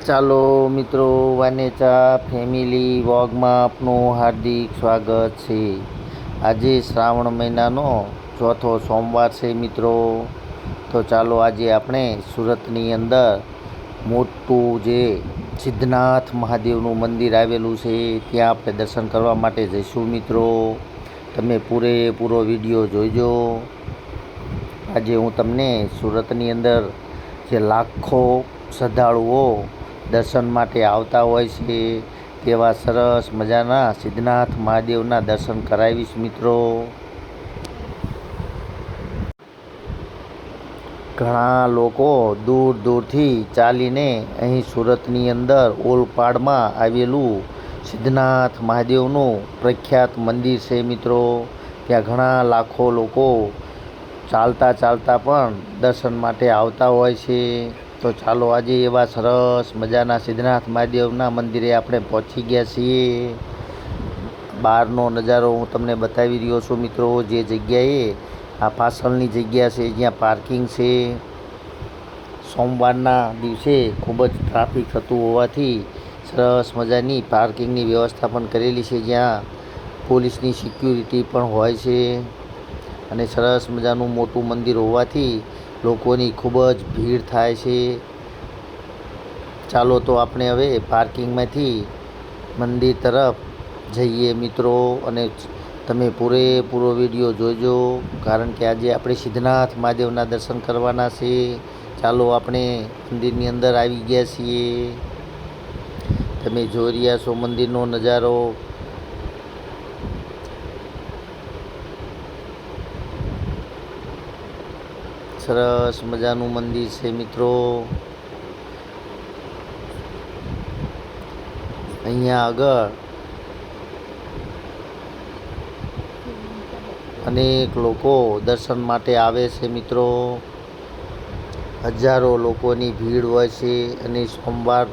ચાલો મિત્રો, વાનેચા ફેમિલી વ્લોગમાં આપનું હાર્દિક સ્વાગત છે. આજે શ્રાવણ મહિનાનો ચોથો સોમવાર છે મિત્રો. તો ચાલો આજે આપણે સુરતની અંદર મોટું જે સિદ્ધનાથ મહાદેવનું મંદિર આવેલું છે ત્યાં આપણે દર્શન કરવા માટે જઈશું મિત્રો. તમે પૂરેપૂરો વિડીયો જોઈજો. આજે હું તમને સુરતની અંદર જે લાખો શ્રદ્ધાળુઓ દર્શન માટે આવતા હોય છે તેવા સરસ મજાના સિદ્ધનાથ મહાદેવના દર્શન કરાવીશ મિત્રો. ઘણા લોકો દૂર દૂરથી ચાલીને અહીં સુરતની અંદર ઓલપાડમાં આવેલું સિદ્ધનાથ મહાદેવનું પ્રખ્યાત મંદિર છે મિત્રો. ત્યાં ઘણા લાખો લોકો ચાલતા ચાલતા પણ દર્શન માટે આવતા હોય છે. તો ચાલો આજે એવા સરસ મજાના સિદ્ધનાથ મહાદેવના મંદિરે આપણે પહોંચી ગયા છીએ. બહારનો નજારો હું તમને બતાવી રહ્યો છું મિત્રો. જે જગ્યાએ આ પાછળની જગ્યા છે જ્યાં પાર્કિંગ છે. સોમવારના દિવસે ખૂબ જ ટ્રાફિક થતું હોવાથી સરસ મજાની પાર્કિંગની વ્યવસ્થા પણ કરેલી છે, જ્યાં પોલીસની સિક્યુરિટી પણ હોય છે. અને સરસ મજાનું મોટું મંદિર હોવાથી લોકોની ખૂબ જ ભીડ થાય છે. ચાલો તો આપણે હવે પાર્કિંગમાંથી મંદિર તરફ જઈએ મિત્રો. અને તમે પૂરેપૂરો વિડીયો જોજો, કારણ કે આજે આપણે સિદ્ધનાથ મહાદેવના દર્શન કરવાના છે. ચાલો આપણે મંદિરની અંદર આવી ગયા છીએ. તમે જોઈ રહ્યા છો મંદિરનો નજારો. સરસ મજાનું મંદિર છે મિત્રો. અહીંયા આગળ અનેક લોકો દર્શન માટે આવે છે મિત્રો. હજારો લોકોની ભીડ હોય છે. અને સોમવાર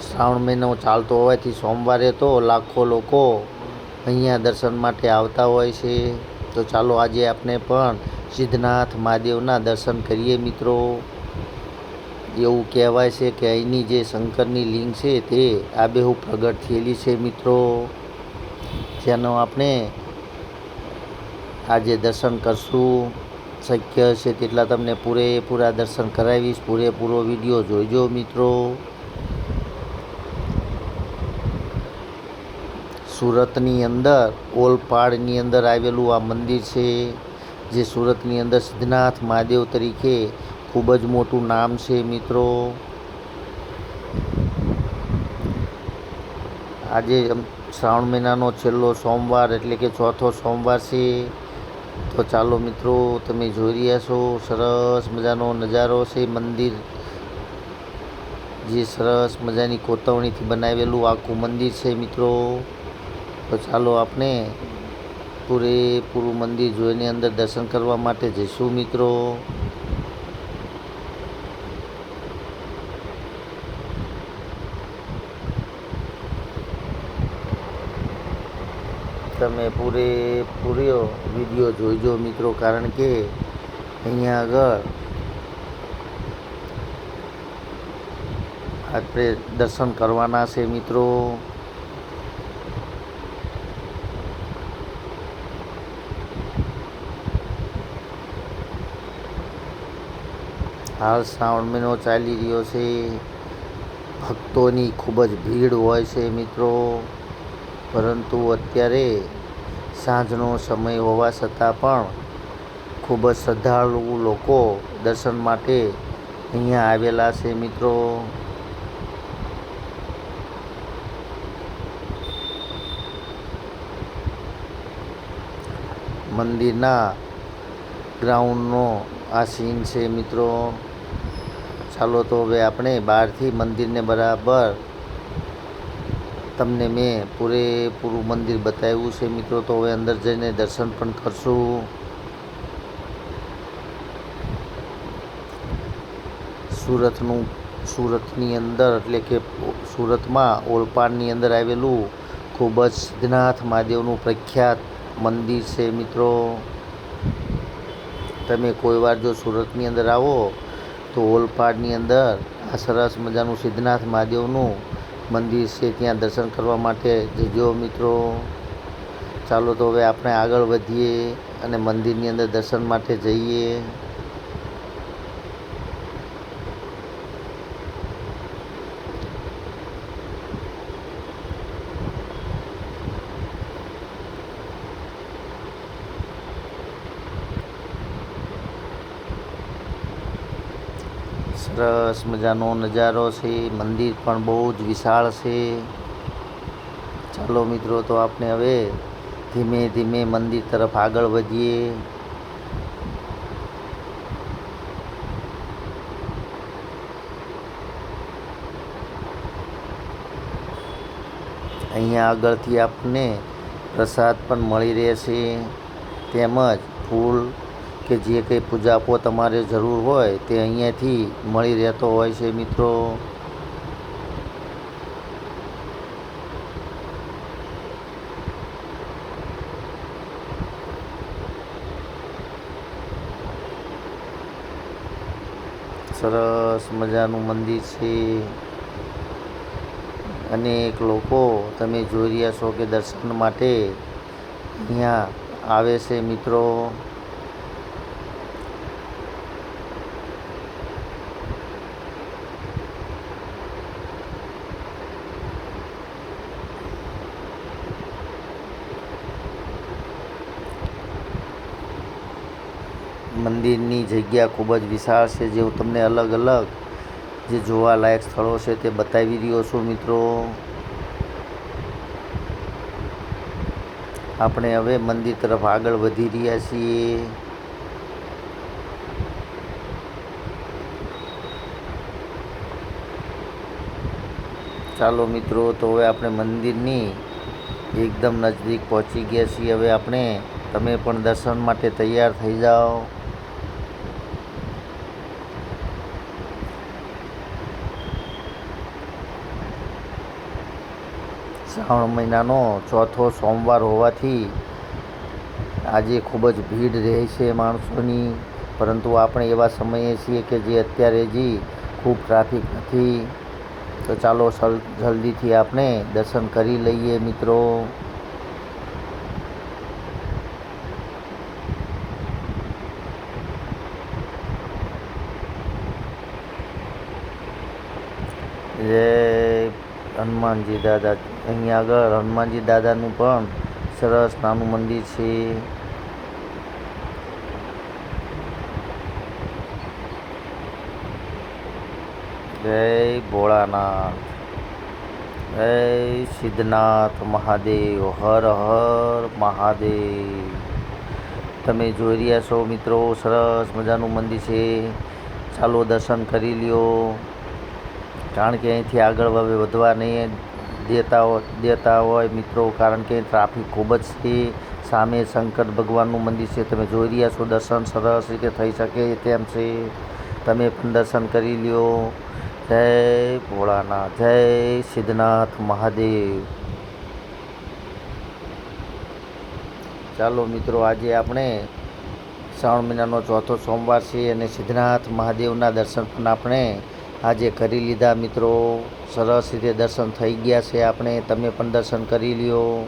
શ્રાવણ મહિનો ચાલતો હોવાથી સોમવારે તો લાખો લોકો અહીંયા દર્શન માટે આવતા હોય છે. તો ચાલો આજે આપણે પણ સિદ્ધનાથ મહાદેવના દર્શન કરીએ મિત્રો. એવું કહેવાય છે કે અહીંની જે શંકરની લિંગ છે તે આબેહૂબ પ્રગટ થયેલી છે મિત્રો. જેનો આપણે આજે દર્શન કરશું. શક્ય છે તેટલા તમને પૂરેપૂરા દર્શન કરાવીશ. પૂરેપૂરો વિડીયો જોઈજો મિત્રો. સુરતની અંદર ઓલપાડની અંદર આવેલું આ મંદિર છે, જે સુરતની અંદર સિદ્ધનાથ મહાદેવ તરીકે ખૂબ જ મોટું નામ છે મિત્રો. આજે શ્રાવણ મહિનાનો છેલ્લો સોમવાર એટલે કે ચોથો સોમવાર છે. તો ચાલો મિત્રો, તમે જોઈ રહ્યા છો સરસ મજાનો નજારો છે. મંદિર જે સરસ મજાની કોતરણીથી બનાવેલું આખું મંદિર છે મિત્રો. તો ચાલો આપણે પૂરેપૂરું મંદિર જોઈને અંદર દર્શન કરવા માટે જઈશું મિત્રો. તમે પૂરેપૂરો વિડીયો જોઈજો મિત્રો, કારણ કે અહીંયા આગળ આપણે દર્શન કરવાના છે મિત્રો. હાલ શ્રાવણ મહિનો ચાલી રહ્યો છે. ભક્તોની ખૂબ જ ભીડ હોય છે મિત્રો. પરંતુ અત્યારે સાંજનો સમય હોવા છતાં પણ ખૂબ જ શ્રદ્ધાળુ લોકો દર્શન માટે અહીંયા આવેલા છે મિત્રો. મંદિરના ગ્રાઉન્ડનો આ સીન છે મિત્રો. ચાલો તો હવે આપણે બહારથી મંદિરને બરાબર તમને મેં પૂરેપૂરું મંદિર બતાવ્યું છે મિત્રો. તો હવે અંદર જઈને દર્શન પણ કરશું. સુરતની અંદર એટલે કે સુરતમાં ઓલપાડની અંદર આવેલું ખૂબ જ સિદ્ધનાથ મહાદેવનું પ્રખ્યાત મંદિર છે મિત્રો. તમે કોઈ વાર જો સુરતની અંદર આવો તો ઓલપાડની અંદર આ સરસ મજાનું સિદ્ધનાથ મહાદેવનું મંદિર છે, ત્યાં દર્શન કરવા માટે જજો મિત્રો. ચાલો તો હવે આપણે આગળ વધીએ અને મંદિરની અંદર દર્શન માટે જઈએ. સરસ મજાનો નજારો છે. મંદિર પણ બહુ જ વિશાળ છે. ચાલો મિત્રો તો આપણે હવે ધીમે ધીમે મંદિર તરફ આગળ વધીએ. અહીંયા આગળથી આપણને પ્રસાદ પણ મળી રહેશે, તેમજ ફૂલ કે જે કંઈ પૂજાપો તમારે જરૂર હોય તે અહીંયાથી મળી રહેતો હોય છે મિત્રો. સરસ મજાનું મંદિર છે. અનેક લોકો તમે જોઈ રહ્યા છો કે દર્શન માટે અહીંયા આવે છે મિત્રો. મંદિરની જગ્યા ખૂબ જ વિશાળ છે, જે હું તમને અલગ અલગ જે જોવાલાયક સ્થળો છે તે બતાવી રહ્યો છું મિત્રો. આપણે હવે મંદિર તરફ આગળ વધી રહ્યા છીએ. ચાલો મિત્રો તો હવે આપણે મંદિરની એકદમ નજીક પહોંચી ગયા છીએ. હવે તમે પણ દર્શન માટે તૈયાર થઈ જાઓ. શ્રાવણ મહિનાનો ચોથો સોમવાર હોવાથી આજે ખૂબ જ ભીડ રહે છે માણસોની, પરંતુ આપણે એવા સમયે છીએ કે જે અત્યારે હજી ખૂબ ટ્રાફિક નથી. તો ચાલો જલ્દીથી આપણે દર્શન કરી લઈએ મિત્રો. જય હનુમાનજી દાદા. અહીંયા આગળ હનુમાનજી દાદાનું પણ સરસ નાનું મંદિર છે. જય ભોળાનાથ, જય સિદ્ધનાથ મહાદેવ, હર હર મહાદેવ. તમે જોઈ રહ્યા છો મિત્રો, સરસ મજાનું મંદિર છે. ચાલો દર્શન કરી લ્યો, કારણ કે અહીંથી આગળ હવે વધવા નહીં દેતા હોય મિત્રો, કારણ કે ટ્રાફિક ખૂબ જ છે. સામે શંકર ભગવાનનું મંદિર છે, તમે જોઈ રહ્યા છો. દર્શન સરસ રીતે થઈ શકે તેમ છે. તમે પણ દર્શન કરી લ્યો. જય ભોળાનાથ, જય સિદ્ધનાથ મહાદેવ. ચાલો મિત્રો, આજે આપણે શ્રાવણ મહિનાનો ચોથો સોમવાર છે અને સિદ્ધનાથ મહાદેવના દર્શન પણ આપણે આજે કરી લીધા મિત્રો. સરસ રીતે દર્શન થઈ ગયા છે તમે પણ દર્શન કરી લ્યો.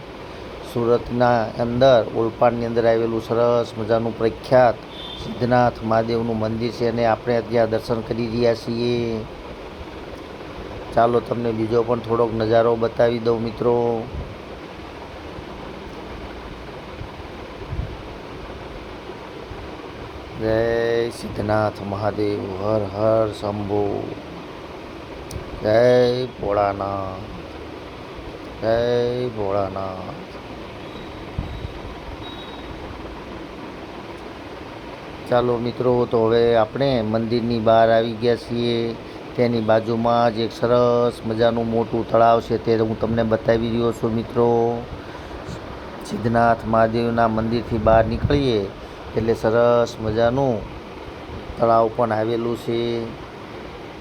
સુરતના અંદર ઓલપાડની અંદર આવેલું સરસ મજાનું પ્રખ્યાત સિદ્ધનાથ મહાદેવનું મંદિર છે અને આપણે ત્યાં દર્શન કરી રહ્યા છીએ. ચાલો તમને બીજો પણ થોડોક નજારો બતાવી દઉં મિત્રો. જય સિદ્ધનાથ મહાદેવ, હર હર શંભુ. જય ભોળાનાથ, જય ભોળાનાથ. ચાલો મિત્રો, તો હવે આપણે મંદિરની બહાર આવી ગયા છીએ. તેની બાજુમાં જ એક સરસ મજાનું મોટું તળાવ છે, તે હું તમને બતાવી રહ્યો છું મિત્રો. સિદ્ધનાથ મહાદેવના મંદિરથી બહાર નીકળીએ એટલે સરસ મજાનું તળાવ પણ આવેલું છે,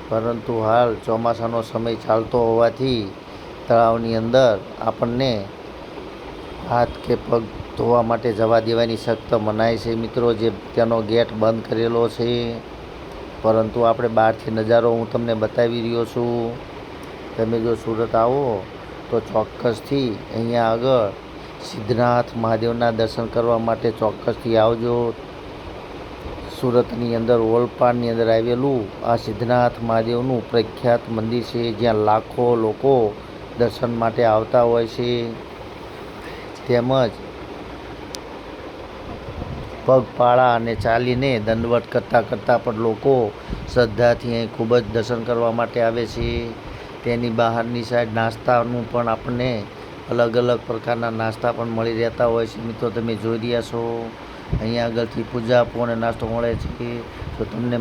પરંતુ હાલ ચોમાસાનો સમય ચાલતો હોવાથી તળાવની અંદર આપણને હાથ કે પગ ધોવા માટે જવા દેવાની સખ્ત મનાઈ છે મિત્રો. જે તેનો ગેટ બંધ કરેલો છે. પરંતુ આપણે બહારથી નજારો હું તમને બતાવી રહ્યો છું. તમે જો સુરત આવો તો ચોક્કસથી અહીંયા આગળ સિદ્ધનાથ મહાદેવના દર્શન કરવા માટે ચોક્કસથી આવજો. સુરતની અંદર ઓલપાડની અંદર આવેલું આ સિદ્ધનાથ મહાદેવનું પ્રખ્યાત મંદિર છે, જ્યાં લાખો લોકો દર્શન માટે આવતા હોય છે. તેમજ પગપાળા અને ચાલીને દંડવત કરતાં પણ લોકો શ્રદ્ધાથી અહીં ખૂબ જ દર્શન કરવા માટે આવે છે. તેની બહારની સાઈડ નાસ્તાનું પણ આપણને અલગ અલગ પ્રકારના નાસ્તા પણ મળી રહેતા હોય છે. મિત્રો તમે જોઈ રહ્યા છો અહીંયા આગળથી પૂજા આપો અને નાસ્તો મળે છે. તો તમને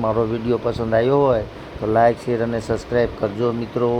મારો વિડીયો પસંદ આવ્યો હોય તો લાઈક, શેર અને સબસ્ક્રાઈબ કરજો મિત્રો.